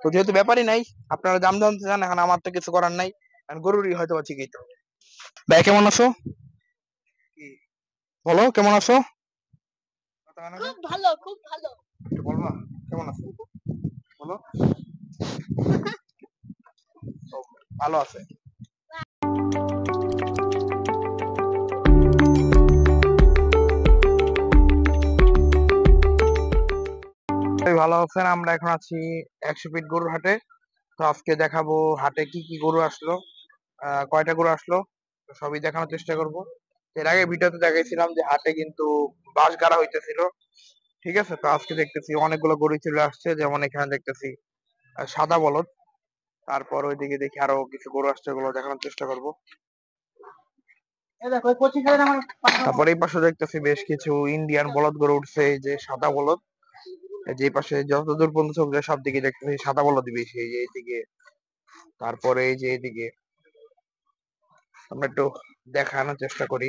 তো যেহেতু ব্যাপারই নাই, আপনারা দাম জানতে চান, এখন আমার তো কিছু করার নাই, গরুরই হয়তো বা ঠিকই তো। ভাই কেমন আছো? কি বলো, কেমন আছো? খুব ভালো, খুব ভালো। একটু বলবা কেমন আছো, বলো। তো ভালো আছে। ভালো আছেন? আমরা এখন আছি 100 ফিট গরুর হাটে। তো আজকে দেখাবো হাটে কি কি গরু আসলো, কয়টা গরু আসলো, তো সবই দেখানোর চেষ্টা করব। এর আগে ভিডিওতে দেখাইছিলাম যে হাটে কিন্তু বাঁশ গাড়া হইতেছিল, ঠিক আছে। তো আজকে দেখতেছি অনেকগুলো গরু চলে আসছে, যেমন এখানে দেখতেছি সাদা বলদ। তারপর ওইদিকে দেখি আরো কিছু গরু আসছে, ওগুলো দেখানোর চেষ্টা করব। তারপর এই পাশে দেখতেছি বেশ কিছু ইন্ডিয়ান বলদ গরু উঠছে, এই যে সাদা বলদ। যে পাশে যতদূর পর্যন্ত চোখ যায় সব দিকে দেখতেছি সাদা বলদই বেশি, এই যে এইদিকে, তারপরে এই যে এইদিকে। আমরা একটু দেখানোর চেষ্টা করি।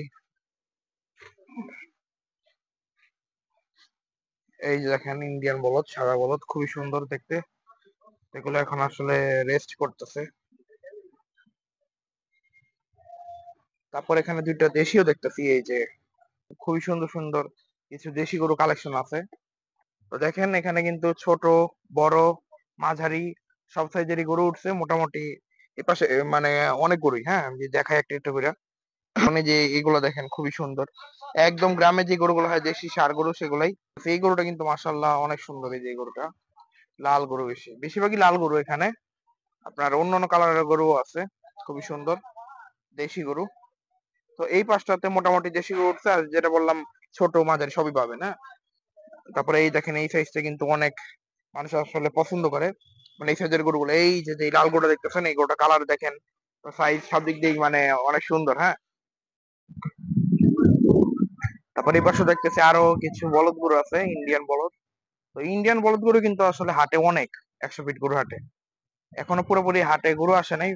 এই যে দেখেন ইন্ডিয়ান বলদ, সাদা বলদ, খুবই সুন্দর দেখতে। এগুলো এখন আসলে রেস্ট করতেছে। তারপর এখানে দুইটা দেশিও দেখতেছি, এই যে খুবই সুন্দর সুন্দর কিছু দেশি গরু কালেকশন আছে। তো দেখেন এখানে কিন্তু ছোট, বড়, মাঝারি সব সাইজেরই গরু উঠছে মোটামুটি। এপাশে মানে অনেক গরুই, হ্যাঁ আমি দেখাই একটা একটা করে। মানে যে এগুলো দেখেন খুবই সুন্দর, একদম গ্রামে যে গরুগুলো হয় দেশি ষাঁড় গরু সেগুলাই। এই গরুটা কিন্তু মাশাআল্লাহ অনেক সুন্দর, এই যে এই গরুটা লাল গরু, বেশিরভাগই লাল গরু এখানে। আপনার অন্যান্য কালারের গরুও আছে, খুবই সুন্দর দেশি গরু। তো এই পাঁচটাতে মোটামুটি দেশি গরু উঠছে, আর যেটা বললাম ছোট মাঝারি সবই পাবেন, হ্যাঁ। তারপরে এই দেখেন এই সাইজটা কিন্তু অনেক মানুষ আসলে পছন্দ করে, মানে এই সাইজের গরুগুলো। এই যে যে লাল গরুটা দেখতেছেন, এই গরুটা কালার দেখেন, সাইজ সব দিক দিয়ে মানে অনেক সুন্দর, হ্যাঁ। তারপর এই পাশে দেখতেছি আরো কিছু বলদ গরু আছে, ইন্ডিয়ান বলদ। তো ইন্ডিয়ান বলদ গরু কিন্তু আসলে হাটে অনেক, 100 ফিট গরু হাটে এখনো পুরোপুরি হাটে গরু আসে নাই।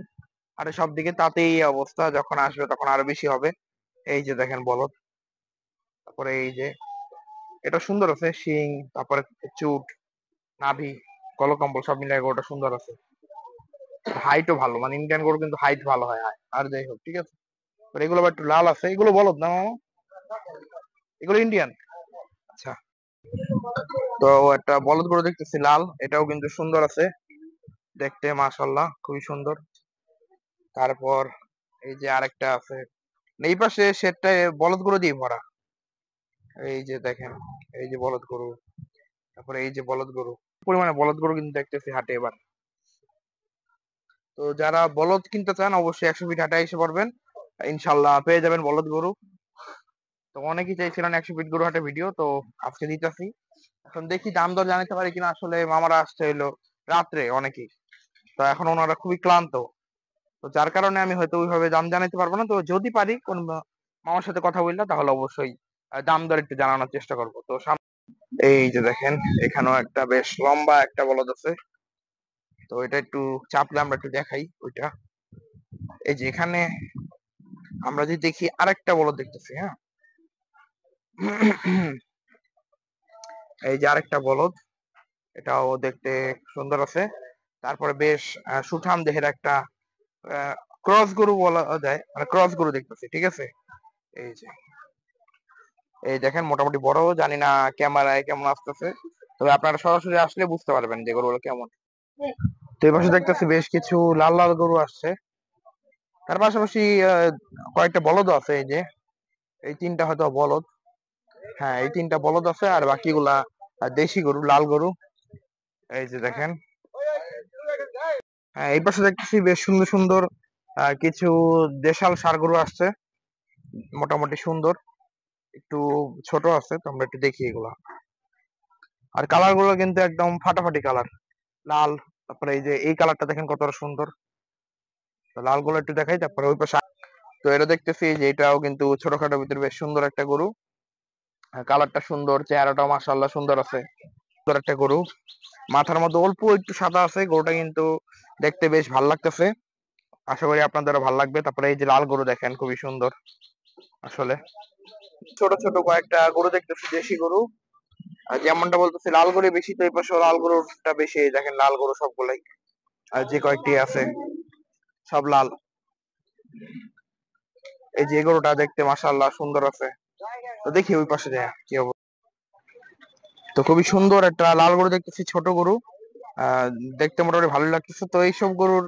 হাটে সব দিকে তাতেই এই অবস্থা, যখন আসবে তখন আরো বেশি হবে। এই যে দেখেন বলদ, তারপরে এই যে এটা সুন্দর আছে শিং, তারপরে চুট, নাভি, গলকম্বল সব মিলাই গরুটা সুন্দর আছে। হাইটও ভালো, মানে ইন্ডিয়ান গরু কিন্তু হাইট ভালো হয়। আর যাই হোক, ঠিক আছে। এগুলো আবার একটু লাল আছে, এগুলো বলদ না মামা? এগুলো ইন্ডিয়ান, আচ্ছা। তো একটা বলদ গরু দেখতেছি লাল, এটাও কিন্তু সুন্দর আছে দেখতে, মাশাআল্লাহ খুবই সুন্দর। তারপর এই যে আরেকটা আছে, এই পাশে সেটটায় বলদ গরু দিয়ে ভরা। এই যে দেখেন, এই যে বলদ গরু, তারপরে এই যে বলদ গরু, পরিমাণে বলদ গরু কিন্তু দেখতেছি হাটে এবার। তো যারা বলদ কিনতে চান অবশ্যই 100 ফিট হাটে এসে পড়বেন, ইনশাল্লাহ পেয়ে যাবেন বলদ গরু। তো অনেকেই চাইছিলেন 100 ফিট গরু হাটে ভিডিও, তো আজকে দিতেছি। এখন দেখি দাম দর জানাতে পারি কিনা, আসলে মামারা আসছে হলো রাত্রে অনেকেই, তো এখন ওনারা খুবই ক্লান্ত। তো যার কারণে আমি হয়তো ওইভাবে দাম জানাতে পারবো না। তো যদি পারি কোন মামার সাথে কথা বললে তাহলে অবশ্যই দাম দর একটু জানানোর চেষ্টা করবো। তো এই যে দেখেন এখানেও একটা বেশ লম্বা একটা বলদ আছে, তো এটা একটু চাপলে আমরা একটু দেখাই ওইটা। এই যে এখানে আমরা যদি দেখি আরেকটা বলদ দেখতেছি, হ্যাঁ। এই যে আরেকটা বলদ, এটাও দেখতে সুন্দর আছে। তারপরে বেশ সুঠাম দেহের একটা ক্রস গরু বলা যায়, মানে ক্রস গরু দেখতেছি, ঠিক আছে। এই যে এই দেখেন মোটামুটি বড়, জানি না ক্যামেরায় কেমন আসতেছে, তবে আপনারা সরাসরি আসলে বুঝতে পারবেন যে গরুগুলো কেমন। তো এই পাশে দেখতেছি বেশ কিছু লাল লাল গরু আসছে, তার পাশাপাশি কয়েকটা বলদ আছে, এই যে এই তিনটা হয়তো বলদ, হ্যাঁ এই তিনটা বলদ আছে, আর বাকিগুলা দেশি গরু, লাল গরু। এই যে দেখেন, হ্যাঁ এই পাশে দেখতেছি বেশ সুন্দর সুন্দর কিছু দেশাল ষাঁড় গরু আসছে, মোটামুটি সুন্দর, একটু ছোট আছে, তো আমরা একটু দেখি এগুলা। আর কালার গুলো কিন্তু একদম ফাটাফাটি কালার, লাল। তারপরে এই যে এই কালারটা দেখেন কতটা সুন্দর, তো লাল গুলো একটু দেখাই। তারপরে ওই পাশে তো এটা দেখতেছি যে এটাও কিন্তু ছোটখাটোর ভিতরে বেশ সুন্দর একটা গরু, কালারটা সুন্দর, চেহারাটাও মাশাআল্লাহ সুন্দর আছে, সুন্দর একটা গরু। মাথার মধ্যে অল্প একটু সাদা আছে, গরুটা কিন্তু দেখতে বেশ ভালো লাগতেছে, আশা করি আপনাদেরও ভালো লাগবে। তারপরে এই যে লাল গরু দেখেন খুবই সুন্দর আসলে। ছোট ছোট কয়েকটা গরু দেখতেছি, দেশি গরু, আর যেমনটা বলতেছি লাল গরু বেশি, তো এই পাশে লাল গরুটা বেশি। এই দেখেন লাল গরু সবগুলাই, আর যে কয়েকটি আছে সব লাল। এই যে গরুটা দেখতে মাশাআল্লাহ সুন্দর আছে। তো দেখি ওই পাশে যায় কি অবস্থা। তো খুবই সুন্দর একটা লাল গরু দেখতেছি, ছোট গরু। আহ দেখতে মোটামুটি ভালো লাগতেছে। তো এইসব গরুর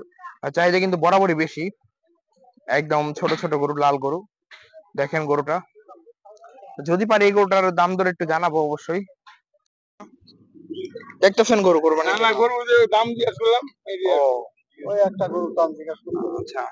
চাহিদা কিন্তু বরাবরই বেশি। একদম ছোট ছোট গরু, লাল গরু। দেখেন গরুটা, যদি পারি এই গরুটার দাম দর একটু জানাবো অবশ্যই। দেখতেছেন গরু কোরবানি? না গরু যে দাম জিজ্ঞেস করলাম, এই যে ও ওই একটা গরুর দাম জিজ্ঞেস করলাম। আচ্ছা।